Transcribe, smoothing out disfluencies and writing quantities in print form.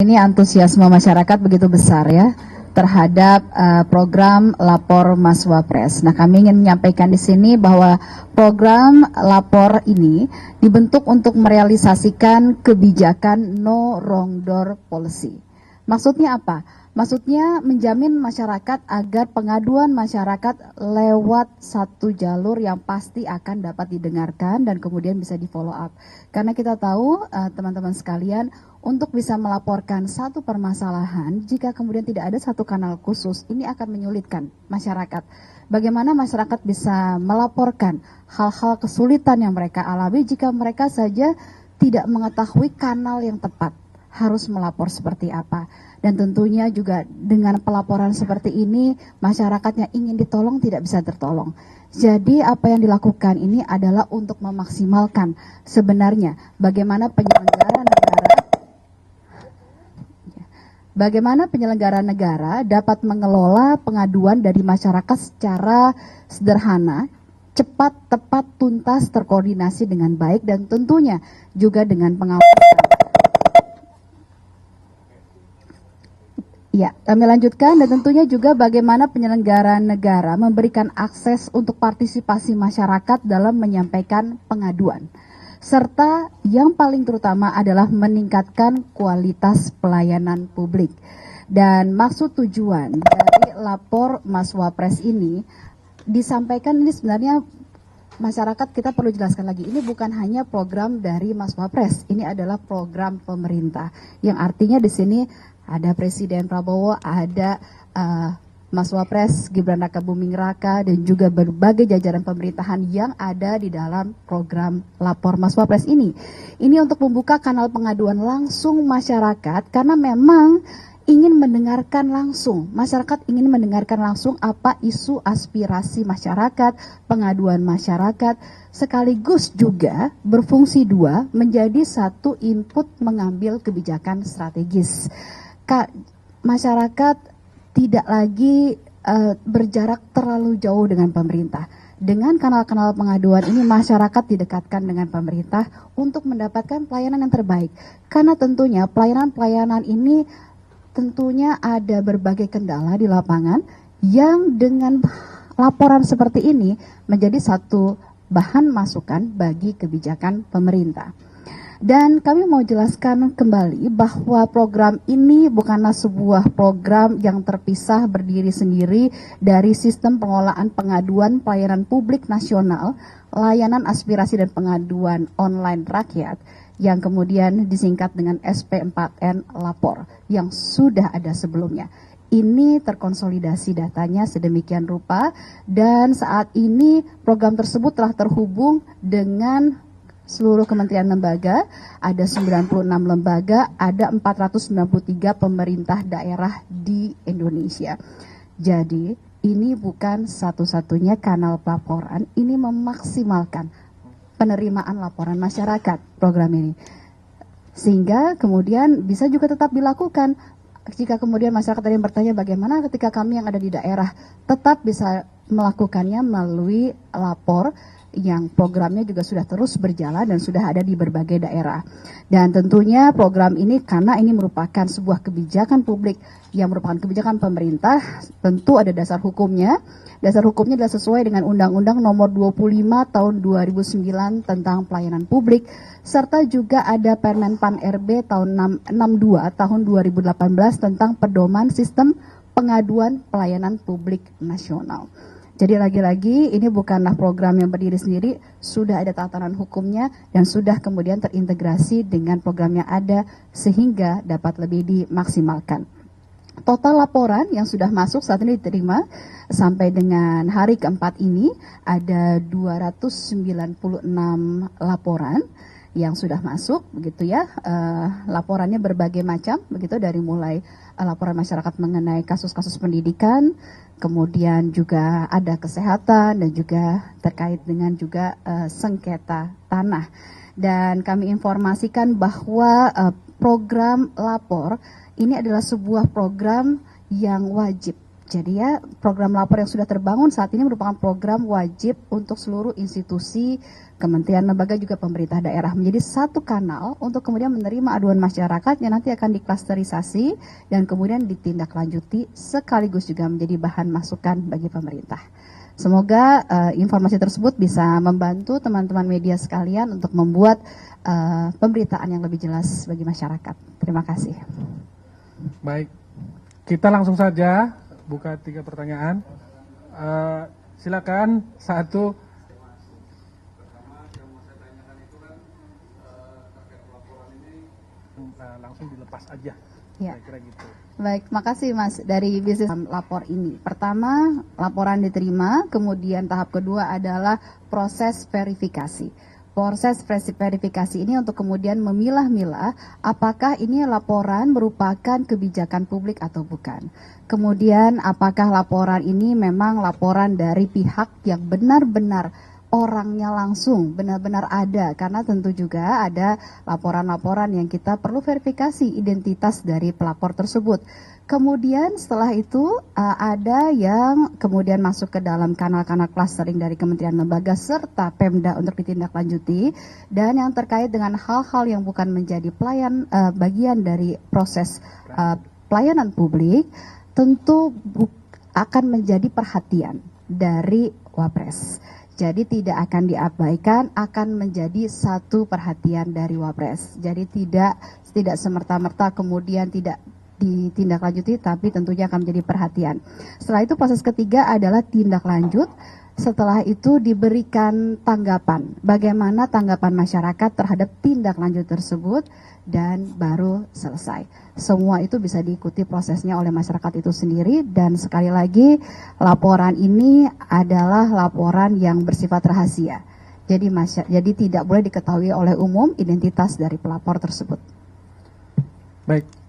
ini antusiasme masyarakat begitu besar ya terhadap program Lapor Mas Wapres. Nah, kami ingin menyampaikan di sini bahwa program Lapor ini dibentuk untuk merealisasikan kebijakan No Wrong Door Policy. Maksudnya apa? Maksudnya menjamin masyarakat agar pengaduan masyarakat lewat satu jalur yang pasti akan dapat didengarkan dan kemudian bisa di follow up. Karena kita tahu teman-teman sekalian, untuk bisa melaporkan satu permasalahan, jika kemudian tidak ada satu kanal khusus, ini akan menyulitkan masyarakat. Bagaimana masyarakat bisa melaporkan hal-hal kesulitan yang mereka alami jika mereka saja tidak mengetahui kanal yang tepat harus melapor seperti apa. Dan tentunya juga dengan pelaporan seperti ini, masyarakatnya ingin ditolong tidak bisa tertolong. Jadi apa yang dilakukan ini adalah untuk memaksimalkan sebenarnya bagaimana penyelenggara negara dapat mengelola pengaduan dari masyarakat secara sederhana, cepat, tepat, tuntas, terkoordinasi dengan baik, dan tentunya juga dengan pengawasan. Ya, kami lanjutkan, dan tentunya juga bagaimana penyelenggara negara memberikan akses untuk partisipasi masyarakat dalam menyampaikan pengaduan. Serta yang paling terutama adalah meningkatkan kualitas pelayanan publik. Dan maksud tujuan dari Lapor Mas Wapres ini disampaikan, ini sebenarnya masyarakat kita perlu jelaskan lagi, ini bukan hanya program dari Mas Wapres, ini adalah program pemerintah. Yang artinya di sini ada Presiden Prabowo, ada Mas Wapres Gibran Rakabuming Raka, dan juga berbagai jajaran pemerintahan yang ada di dalam program Lapor Mas Wapres ini. Ini untuk membuka kanal pengaduan langsung masyarakat, karena memang ingin mendengarkan langsung, masyarakat ingin mendengarkan langsung apa isu aspirasi masyarakat, pengaduan masyarakat, sekaligus juga berfungsi dua, menjadi satu input mengambil kebijakan strategis. Masyarakat tidak lagi berjarak terlalu jauh dengan pemerintah. Dengan kanal-kanal pengaduan ini, masyarakat didekatkan dengan pemerintah untuk mendapatkan pelayanan yang terbaik. Karena tentunya pelayanan-pelayanan ini tentunya ada berbagai kendala di lapangan yang dengan laporan seperti ini menjadi satu bahan masukan bagi kebijakan pemerintah. Dan kami mau jelaskan kembali bahwa program ini bukanlah sebuah program yang terpisah berdiri sendiri dari sistem pengelolaan pengaduan pelayanan publik nasional, layanan aspirasi dan pengaduan online rakyat, yang kemudian disingkat dengan SP4N Lapor, yang sudah ada sebelumnya. Ini terkonsolidasi datanya sedemikian rupa, dan saat ini program tersebut telah terhubung dengan seluruh kementerian lembaga, ada 96 lembaga, ada 493 pemerintah daerah di Indonesia. Jadi ini bukan satu-satunya kanal pelaporan, ini memaksimalkan penerimaan laporan masyarakat program ini. Sehingga kemudian bisa juga tetap dilakukan. Jika kemudian masyarakat ada yang bertanya bagaimana ketika kami yang ada di daerah, tetap bisa melakukannya melalui lapor, yang programnya juga sudah terus berjalan dan sudah ada di berbagai daerah. Dan tentunya program ini, karena ini merupakan sebuah kebijakan publik yang merupakan kebijakan pemerintah, tentu ada dasar hukumnya. Dasar hukumnya adalah sesuai dengan Undang-Undang Nomor 25 Tahun 2009 tentang Pelayanan Publik, serta juga ada Permen Pan RB Tahun 62 Tahun 2018 tentang Pedoman Sistem Pengaduan Pelayanan Publik Nasional. Jadi lagi-lagi ini bukanlah program yang berdiri sendiri, sudah ada tatanan hukumnya dan sudah kemudian terintegrasi dengan program yang ada sehingga dapat lebih dimaksimalkan. Total laporan yang sudah masuk saat ini diterima sampai dengan hari keempat ini ada 296 laporan yang sudah masuk, begitu ya. Laporannya berbagai macam, begitu, dari mulai laporan masyarakat mengenai kasus-kasus pendidikan, kemudian juga ada kesehatan dan juga terkait dengan juga sengketa tanah. Dan kami informasikan bahwa program lapor ini adalah sebuah program yang wajib Jadi ya, program lapor yang sudah terbangun saat ini merupakan program wajib untuk seluruh institusi, kementerian, lembaga, juga pemerintah daerah. Menjadi satu kanal untuk kemudian menerima aduan masyarakat yang nanti akan diklasterisasi dan kemudian ditindaklanjuti sekaligus juga menjadi bahan masukan bagi pemerintah. Semoga informasi tersebut bisa membantu teman-teman media sekalian untuk membuat pemberitaan yang lebih jelas bagi masyarakat. Terima kasih. Baik, kita langsung saja buka 3 pertanyaan. Silakan satu. Langsung dilepas aja. Ya. Kira-kira gitu. Baik, makasih Mas dari bisnis lapor ini. Pertama, laporan diterima, kemudian tahap kedua adalah proses verifikasi. Proses verifikasi ini untuk kemudian memilah-milah apakah ini laporan merupakan kebijakan publik atau bukan. Kemudian apakah laporan ini memang laporan dari pihak yang benar-benar orangnya langsung, benar-benar ada. Karena tentu juga ada laporan-laporan yang kita perlu verifikasi identitas dari pelapor tersebut. Kemudian setelah itu ada yang kemudian masuk ke dalam kanal-kanal clustering dari kementerian lembaga serta Pemda untuk ditindaklanjuti, dan yang terkait dengan hal-hal yang bukan menjadi bagian dari proses pelayanan publik tentu akan menjadi perhatian dari Wapres. Jadi tidak akan diabaikan, akan menjadi satu perhatian dari Wapres. Jadi tidak semerta-merta kemudian tidak ditindaklanjuti, tapi tentunya akan menjadi perhatian. Setelah itu proses ketiga adalah tindak lanjut. Setelah itu diberikan tanggapan, bagaimana tanggapan masyarakat terhadap tindak lanjut tersebut, dan baru selesai. Semua itu bisa diikuti prosesnya oleh masyarakat itu sendiri, dan sekali lagi laporan ini adalah laporan yang bersifat rahasia. Jadi tidak boleh diketahui oleh umum identitas dari pelapor tersebut. Baik.